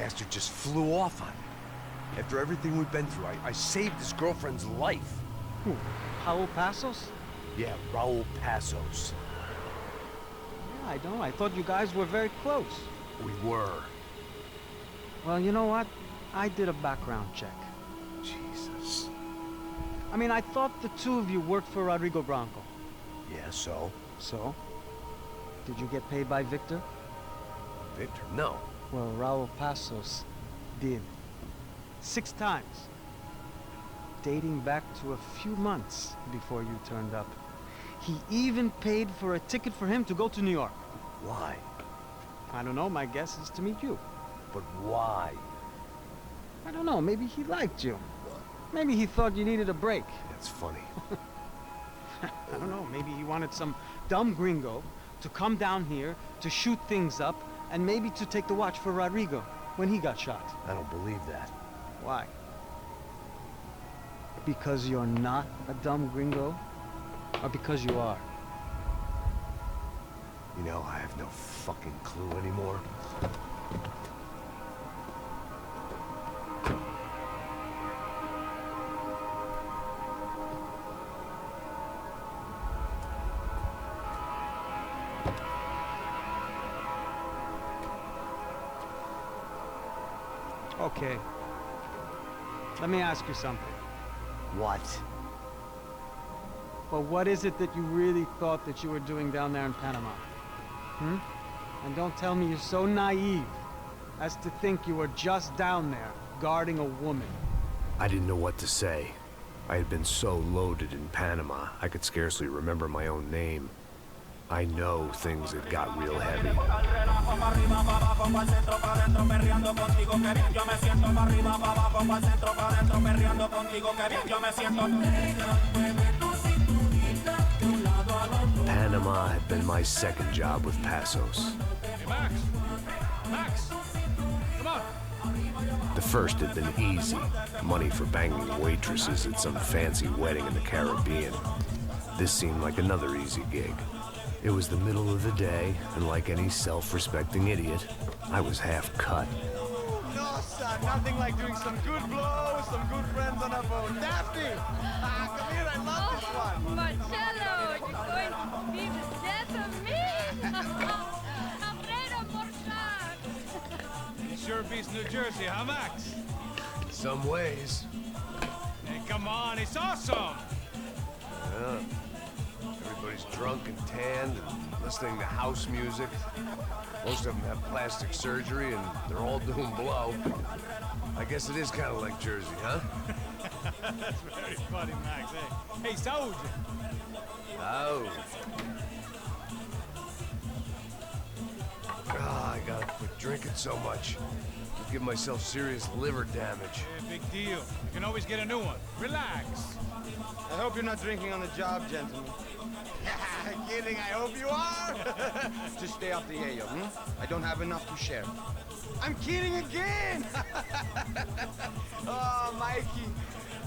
bastard just flew off on me. After everything we've been through, I saved his girlfriend's life. Who? Raul Passos? Yeah, Raul Passos. Yeah, I know. I thought you guys were very close. We were. Well, you know what? I did a background check. Jesus. I mean, I thought the two of you worked for Rodrigo Branco. Yeah, so? So? Did you get paid by Victor? Victor? No. Well, Raul Passos did. 6 times. Dating back to a few months before you turned up. He even paid for a ticket for him to go to New York. Why? I don't know, my guess is to meet you. But why? I don't know, maybe he liked you. Maybe he thought you needed a break. That's funny. I don't know, maybe he wanted some dumb gringo to come down here to shoot things up and maybe to take the watch for Rodrigo when he got shot. I don't believe that. Why? Because you're not a dumb gringo? Or because you are? You know, I have no fucking clue anymore. Okay. Let me ask you something. What? Well, what is it that you really thought that you were doing down there in Panama? Hmm? And don't tell me you're so naive as to think you were just down there guarding a woman. I didn't know what to say. I had been so loaded in Panama, I could scarcely remember my own name. I know things had got real heavy. Panama had been my second job with Passos. Hey, Max! Max! Come on! The first had been easy. Money for banging waitresses at some fancy wedding in the Caribbean. This seemed like another easy gig. It was the middle of the day, and like any self-respecting idiot, I was half cut. No, son, nothing like doing some good blows, some good friends on a boat. Daphne! Come here, I love this one. Marcello, you're going to be the death of me! Alfredo Morchat! It sure beats New Jersey, huh, Max? In some ways. Hey, come on, it's awesome! Yeah. Everybody's drunk and tanned and listening to house music. Most of them have plastic surgery and they're all doing blow. I guess it is kind of like Jersey, huh? That's very funny, Max. Hey, saúde! Oh. I gotta quit drinking so much. I'll give myself serious liver damage. Hey, big deal. You can always get a new one. Relax. I hope you're not drinking on the job, gentlemen. Kidding, I hope you are. Just stay off the yayo, I don't have enough to share. I'm kidding again! Oh, Mikey,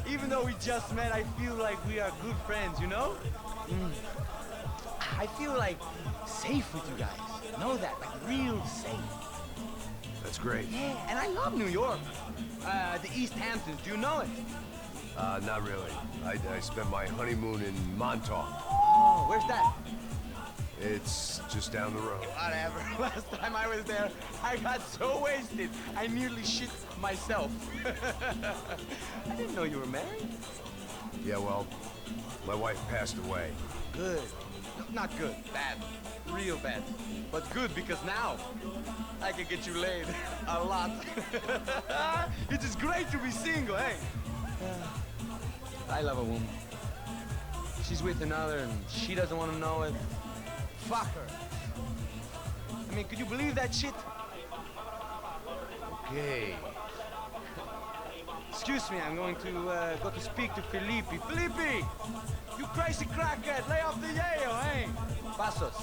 even though we just met, I feel like we are good friends, you know? I feel like safe with you guys. Know that, like real safe. That's great. Yeah, and I love New York. The East Hamptons, do you know it? Not really. I spent my honeymoon in Montauk. Oh, where's that? It's just down the road. Whatever. Last time I was there, I got so wasted, I nearly shit myself. I didn't know you were married. Yeah, well, my wife passed away. Good. Not good. Bad. Real bad. But good because now I can get you laid a lot. It is great to be single, hey? I love a woman. She's with another and she doesn't want to know it. Fuck her. I mean, could you believe that shit? Okay. Excuse me, I'm going to go to speak to Felipe. Felipe! You crazy crackhead, lay off the yayo, eh? Passos,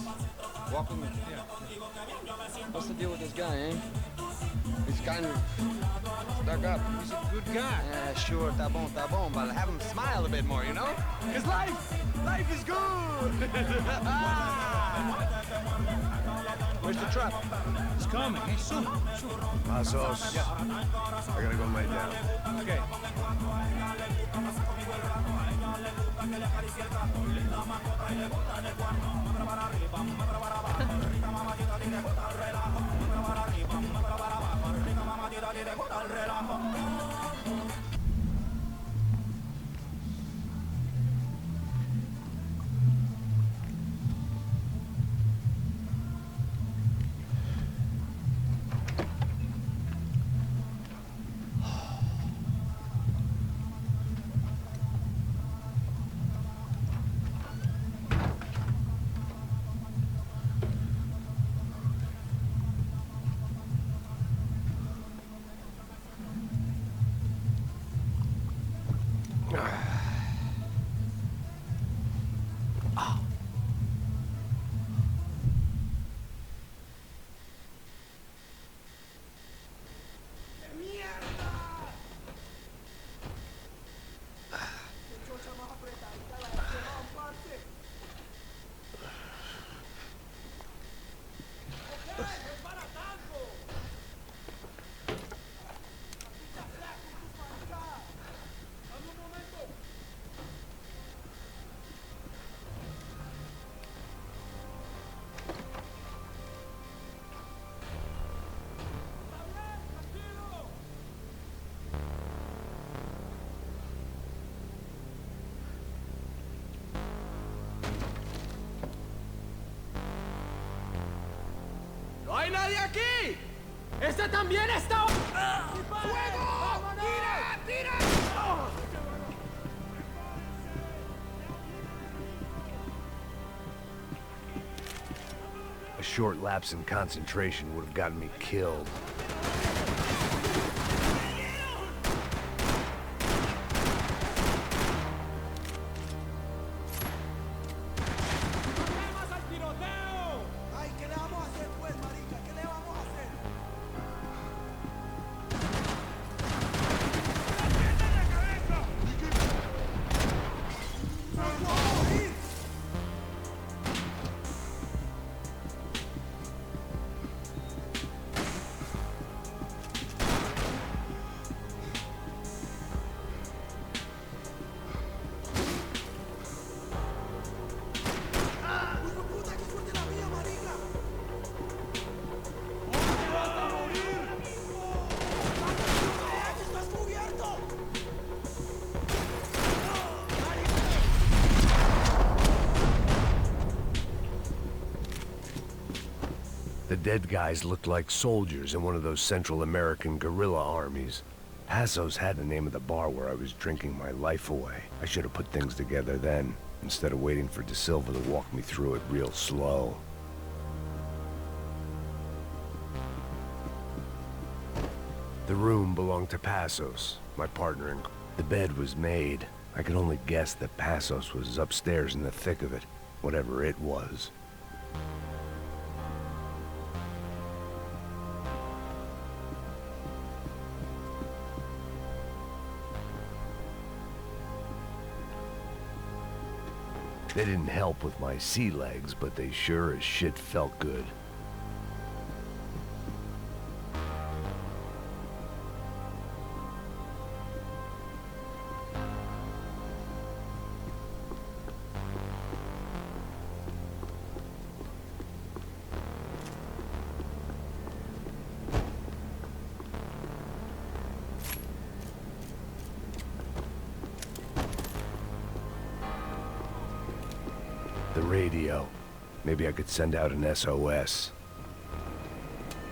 walk with me. Yeah. What's the deal with this guy, eh? He's kind of stuck up. He's a good guy. Yeah, sure, tá bom, but have him smile a bit more, you know? Because life is good! Where's the trap? It's coming. Hey, soon. Passos. Yeah. I gotta go lay down. Okay. ¡No hay nadie aquí! ¡Este también está! ¡Fuego! ¡Tira! ¡Tira! A short lapse in concentration would have gotten me killed. The dead guys looked like soldiers in one of those Central American guerrilla armies. Passos had the name of the bar where I was drinking my life away. I should have put things together then, instead of waiting for De Silva to walk me through it real slow. The room belonged to Passos, my partner in... The bed was made. I could only guess that Passos was upstairs in the thick of it, whatever it was. They didn't help with my sea legs, but they sure as shit felt good. The radio. Maybe I could send out an SOS.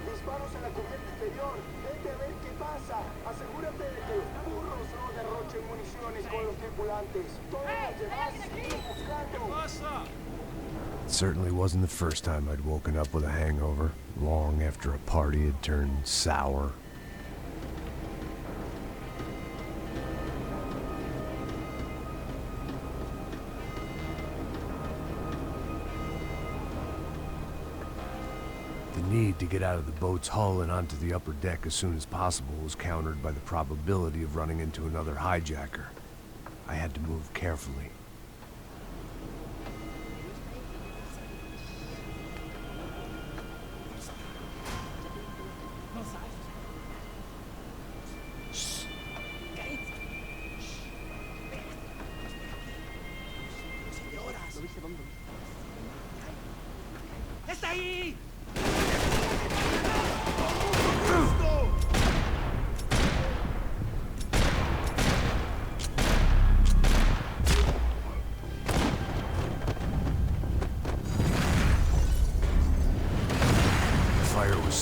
Disparos en la cubierta exterior. Vete a ver qué pasa. Asegúrate de que los burros no derrochen municiones con los tripulantes. Todos los demás siguen buscando. It certainly wasn't the first time I'd woken up with a hangover, long after a party had turned sour. The need to get out of the boat's hull and onto the upper deck as soon as possible was countered by the probability of running into another hijacker. I had to move carefully.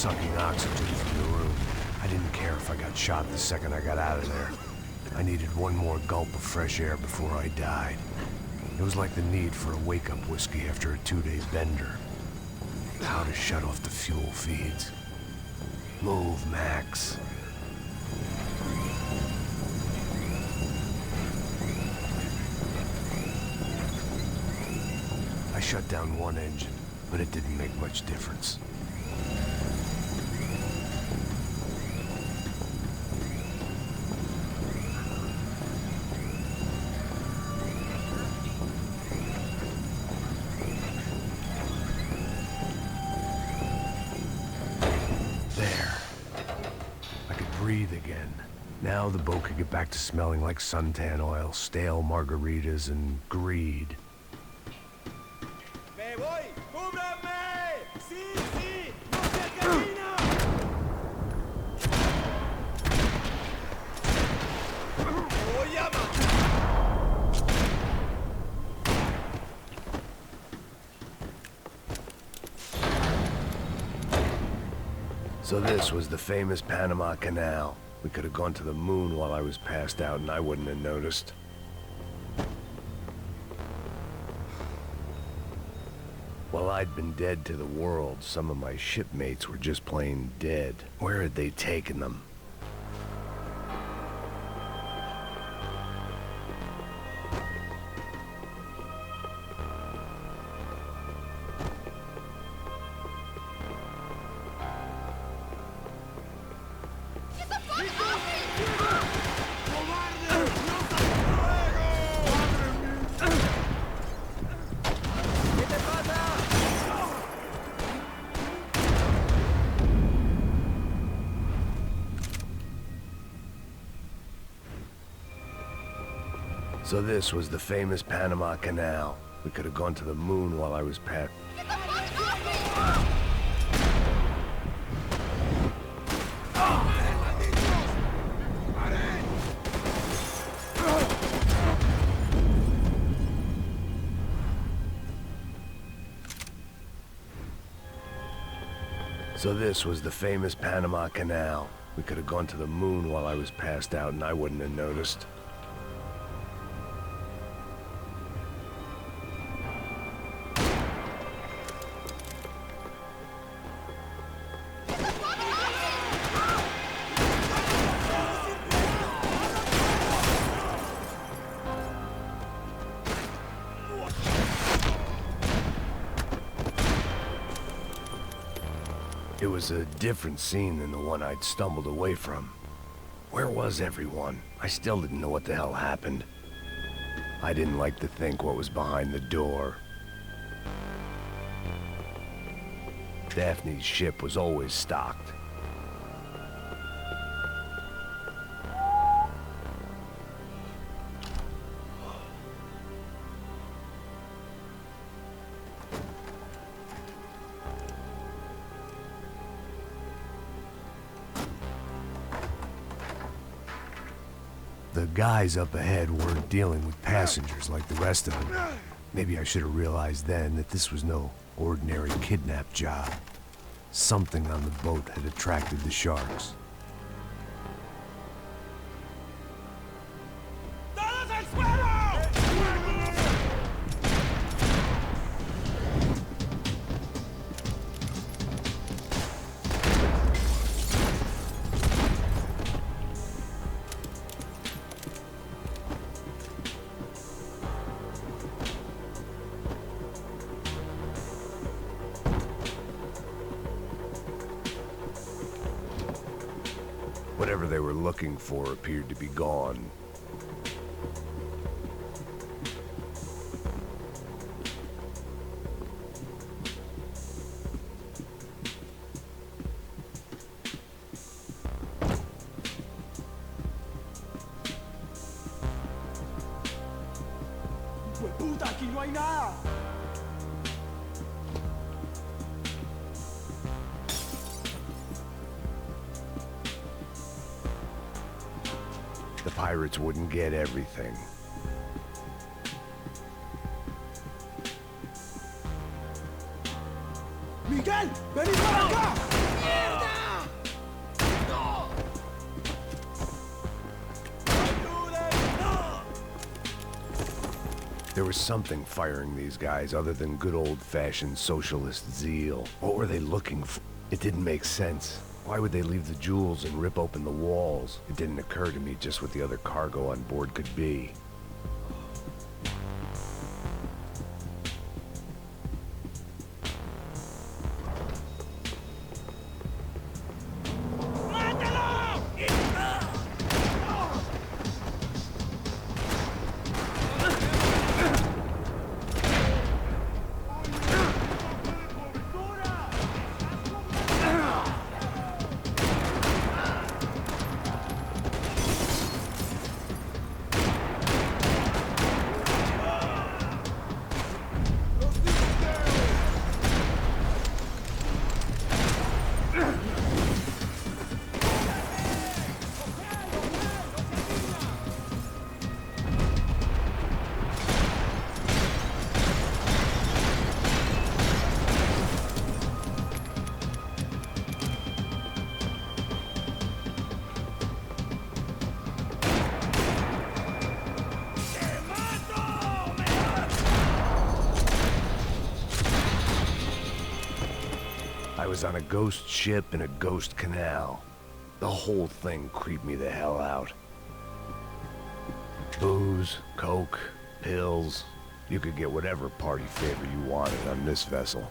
sucking oxygen from the room. I didn't care if I got shot the second I got out of there. I needed one more gulp of fresh air before I died. It was like the need for a wake-up whiskey after a 2-day bender. How to shut off the fuel feeds. Move, Max. I shut down one engine, but it didn't make much difference. Breathe again. Now the boat could get back to smelling like suntan oil, stale margaritas, and greed. Me voy! ¡Cúbrame! ¡Sí, sí! ¡No se camina! ¡Oh, llama! So this was the famous Panama Canal. We could have gone to the moon while I was passed out and I wouldn't have noticed. While I'd been dead to the world, some of my shipmates were just plain dead. Where had they taken them? So this was the famous Panama Canal. We could have gone to the moon while I was passed. So this was the famous Panama Canal. We could have gone to the moon while I was passed out and I wouldn't have noticed. It was a different scene than the one I'd stumbled away from. Where was everyone? I still didn't know what the hell happened. I didn't like to think what was behind the door. Daphne's ship was always stocked. The guys up ahead weren't dealing with passengers like the rest of them. Maybe I should have realized then that this was no ordinary kidnap job. Something on the boat had attracted the sharks. ¡Todos al suelo! Whatever they were looking for appeared to be gone. ¡Puta, aquí no hay nada! The pirates wouldn't get everything. ¡Miguel! ¡Vení para acá! There was something firing these guys other than good old-fashioned socialist zeal. What were they looking for? It didn't make sense. Why would they leave the jewels and rip open the walls? It didn't occur to me just what the other cargo on board could be. I was on a ghost ship in a ghost canal. The whole thing creeped me the hell out. Booze, coke, pills. You could get whatever party favor you wanted on this vessel.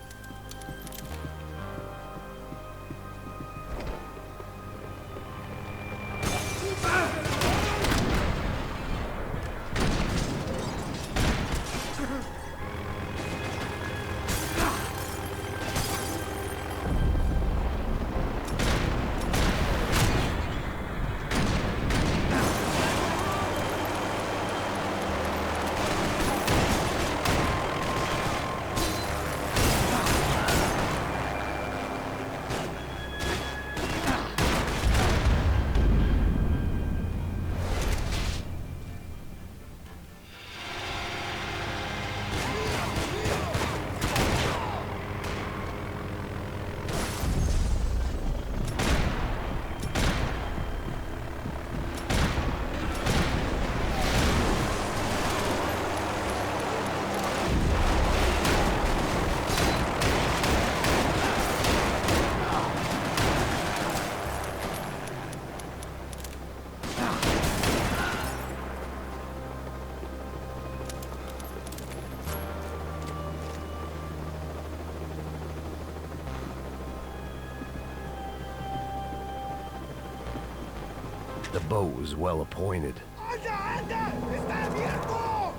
The boat was well appointed. ¡Anda, anda! ¡Está abierto!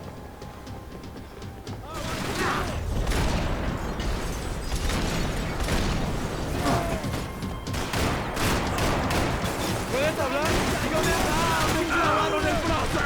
¿Puedes hablar? ¡Yo me clavaron el brazo!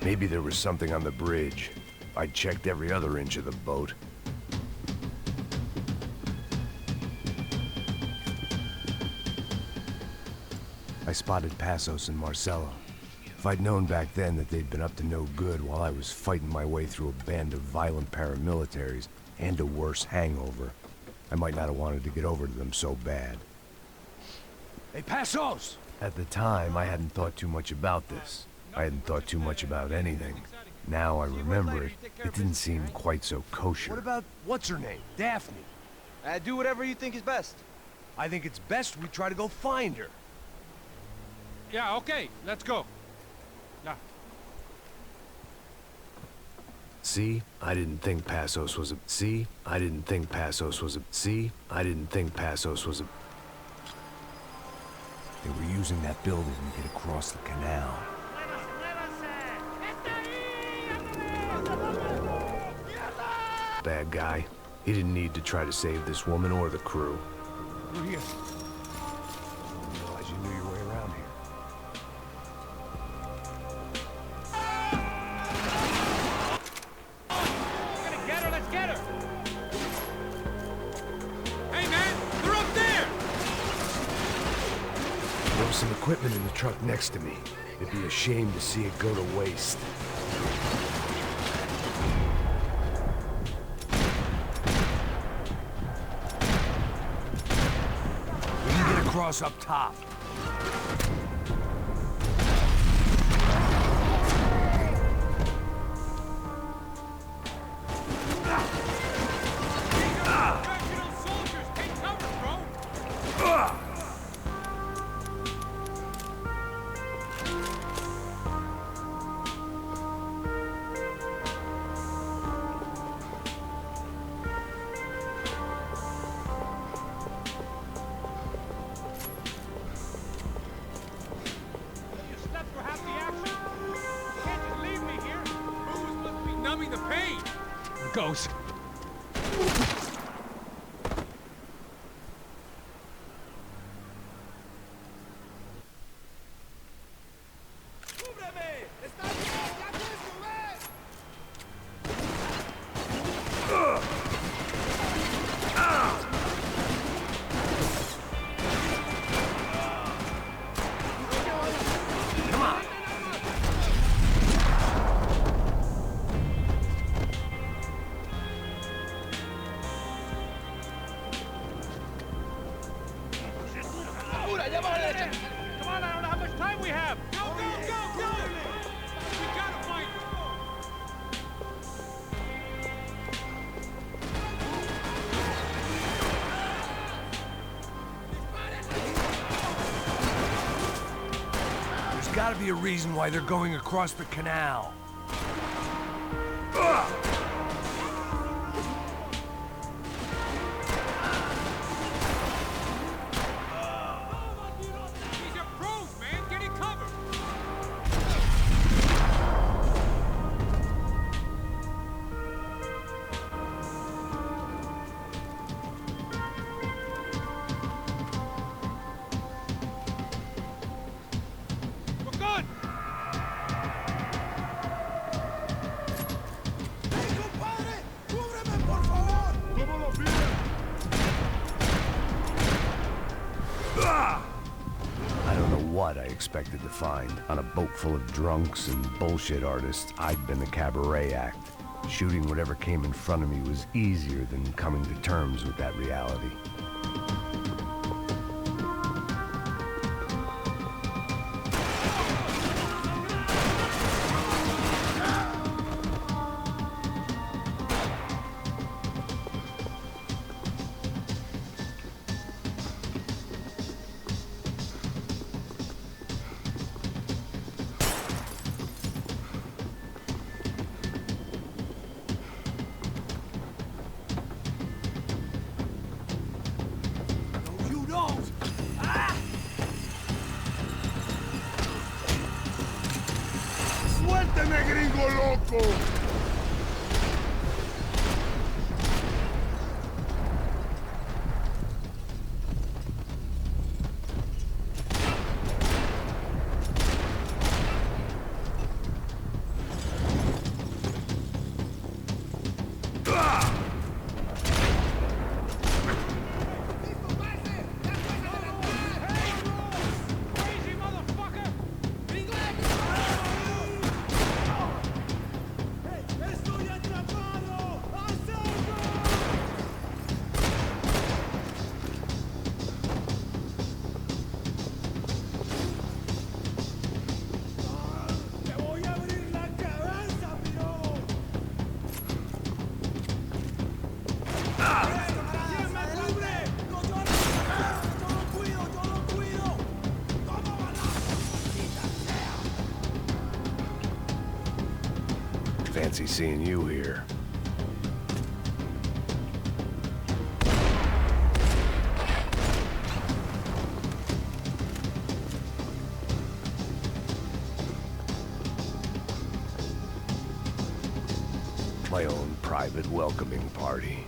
Maybe there was something on the bridge. I checked every other inch of the boat. I spotted Passos and Marcelo. If I'd known back then that they'd been up to no good while I was fighting my way through a band of violent paramilitaries and a worse hangover, I might not have wanted to get over to them so bad. Hey, Passos! At the time, I hadn't thought too much about this. I hadn't thought too much about anything. Now I remember it, it didn't seem quite so kosher. What about, what's her name? Daphne. Do whatever you think is best. I think it's best we try to go find her. Yeah, okay, let's go. Yeah. See, I didn't think Passos was a... See, I didn't think Passos was a... See, I didn't think Passos was a... They were using that building to get across the canal. Bad guy. He didn't need to try to save this woman or the crew. Through here. I didn't realize you knew your way around here. We're gonna get her, let's get her! Hey man, they're up there! There was some equipment in the truck next to me. It'd be a shame to see it go to waste. We can get across up top. Professional soldiers, take cover, bro! You slept for half the action. You can't just leave me here. Booze must be numbing the pain. Goes. ¡Cúbreme! ¡Está bien! ¡Ya tienes que ver! Come on, I don't know how much time we have. Go, go, go, go! We gotta find her. There's gotta be a reason why they're going across the canal. These are pros, man. Get in cover. We're good. I don't know what I expected to find. On a boat full of drunks and bullshit artists, I'd been the cabaret act. Shooting whatever came in front of me was easier than coming to terms with that reality. You don't! ¡Suélteme, gringo loco! Crazy motherfucker. fancy seeing you here. My own private welcoming party.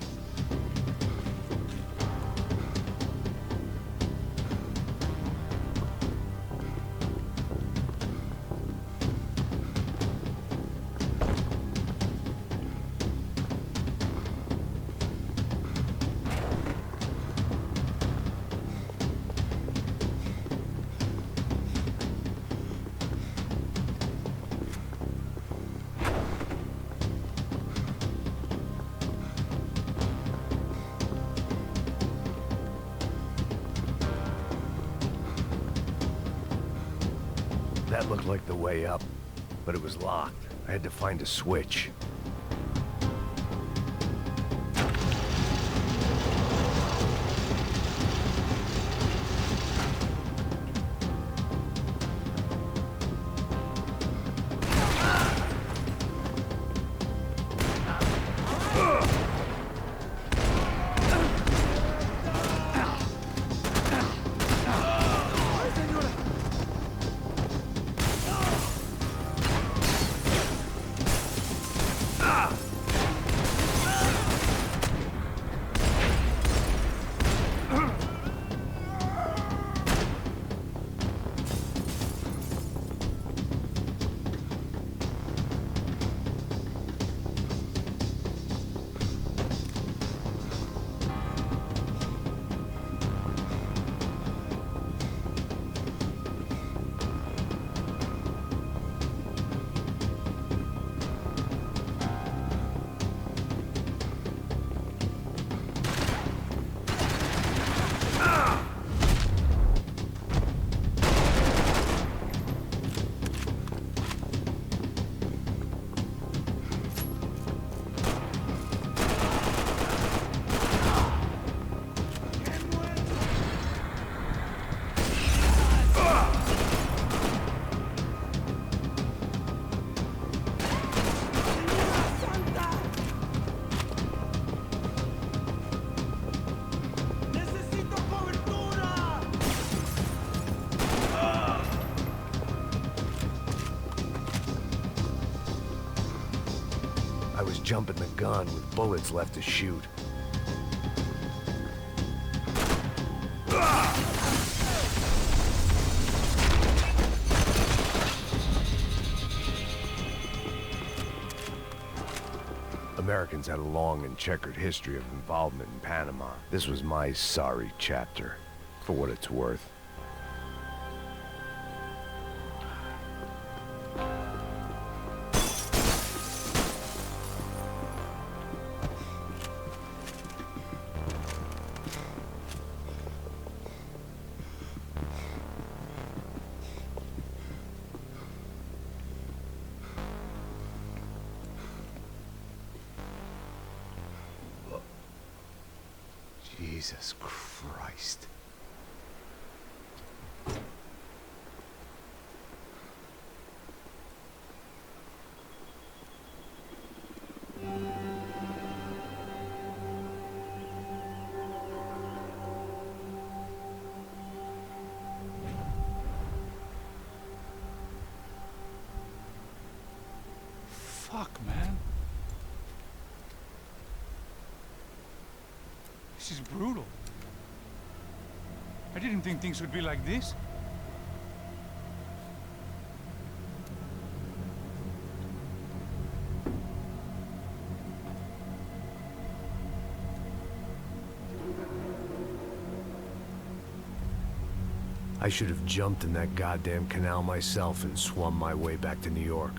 That looked like the way up, but it was locked. I had to find a switch. I was jumping the gun with bullets left to shoot. Americans had a long and checkered history of involvement in Panama. This was my sorry chapter, for what it's worth. Jesus Christ. Fuck, man. This is brutal. I didn't think things would be like this. I should have jumped in that goddamn canal myself and swum my way back to New York.